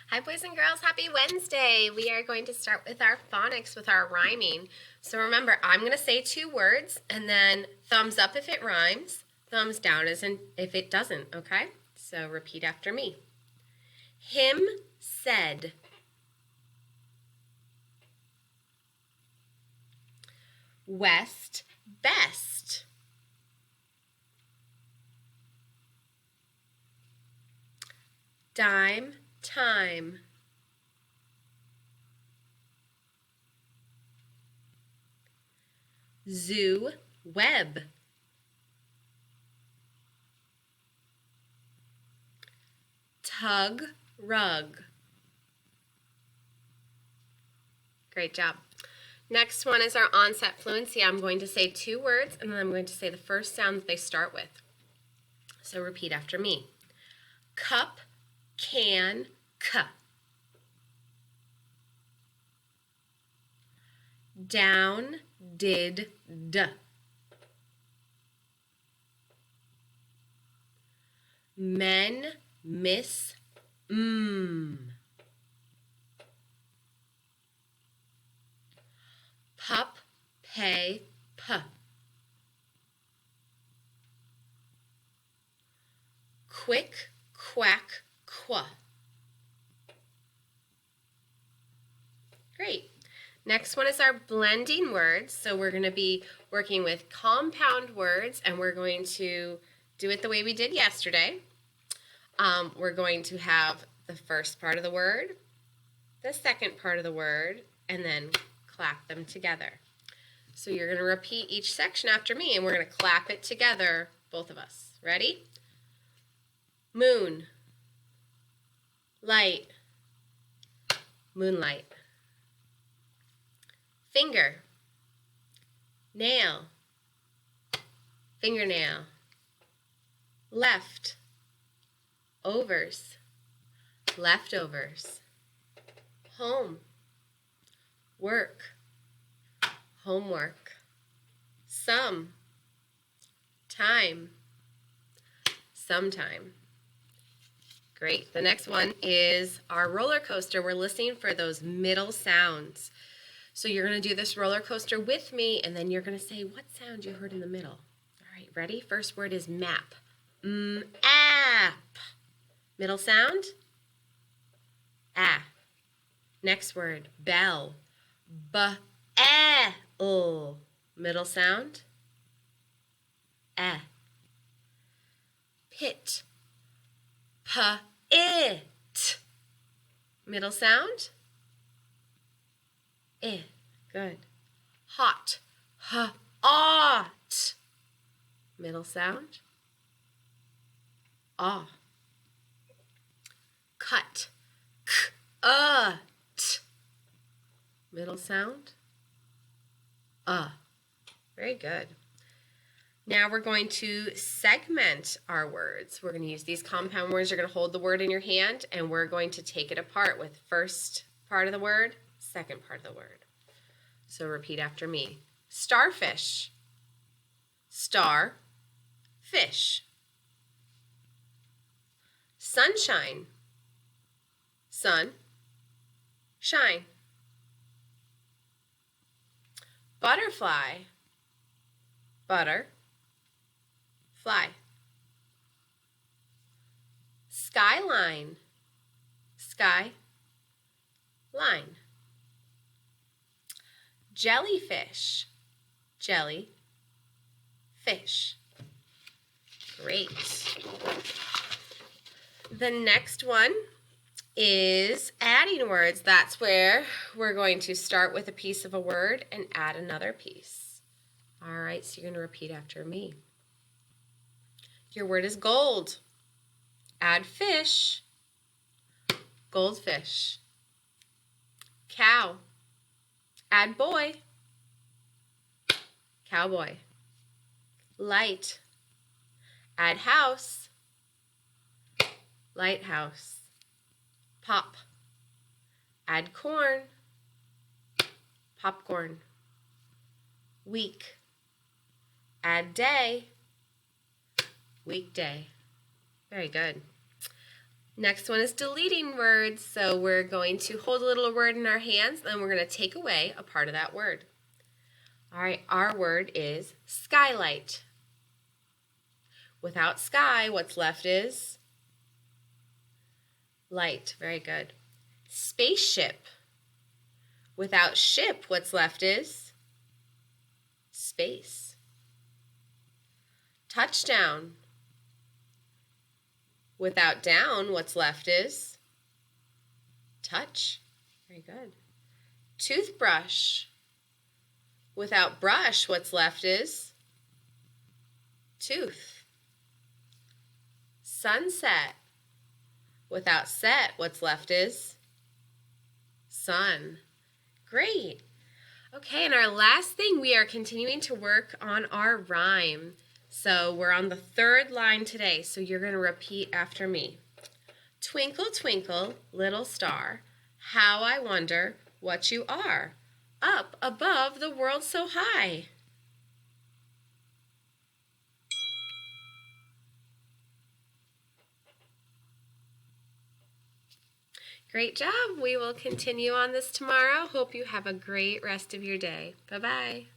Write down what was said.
Hi boys and girls, happy Wednesday. We are going to start with our phonics with our rhyming. So remember, I'm going to say 2 words and then thumbs up if it rhymes, thumbs down as in if it doesn't, okay? So repeat after me. Him said. West best. Dime time. Zoo web. Tug rug. Great job. Next one is our onset fluency. I'm going to say 2 words and then I'm going to say the first sound that they start with. So repeat after me. Cup, can, cup. Down, did, d. Men, miss, Pup, pay, p. Quick, quack, qua. Great. Next one is our blending words. So we're going to be working with compound words and we're going to do it the way we did yesterday. We're going to have the first part of the word, the second part of the word, and then clap them together. So you're going to repeat each section after me and we're going to clap it together, both of us. Ready? Moon, light, moonlight. Finger, nail, fingernail. Left, overs, leftovers. Home, work, homework. Some, time, sometime. Great. The next one is our roller coaster. We're listening for those middle sounds. So you're going to do this roller coaster with me, and then you're going to say what sound you heard in the middle. All right, ready? First word is map. App. Middle sound? Ah. Next word, bell. B-a-l. Middle sound? Ah. Pit. P-it. Middle sound? Eh. Good. Hot. H-ot. Middle sound? Ah. Cut. K-ut. Middle sound? Very good. Now we're going to segment our words. We're going to use these compound words. You're going to hold the word in your hand and we're going to take it apart with first part of the word, second part of the word. So repeat after me. Starfish. Star, fish. Sunshine. Sun, shine. Butterfly. Butter, fly. Skyline. Sky, line. Jellyfish. Jelly, fish. Great. The next one is adding words. That's where we're going to start with a piece of a word and add another piece. All right, so you're going to repeat after me. Your word is gold. Add fish. Goldfish. Cow. Add boy. Cowboy. Light. Add house. Lighthouse. Pop. Add corn. Popcorn. Week. Add day. Weekday. Very good. Next one is deleting words. So we're going to hold a little word in our hands, and we're going to take away a part of that word. All right, our word is skylight. Without sky, what's left is light. Very good. Spaceship. Without ship, what's left is space. Touchdown. Without down, what's left is touch. Very good. Toothbrush. Without brush, what's left is tooth. Sunset. Without set, what's left is sun. Great. Okay, and our last thing, we are continuing to work on our rhyme. So we're on the third line today, so you're going to repeat after me. Twinkle, twinkle, little star, how I wonder what you are, up above the world so high. Great job. We will continue on this tomorrow. Hope you have a great rest of your day. Bye-bye.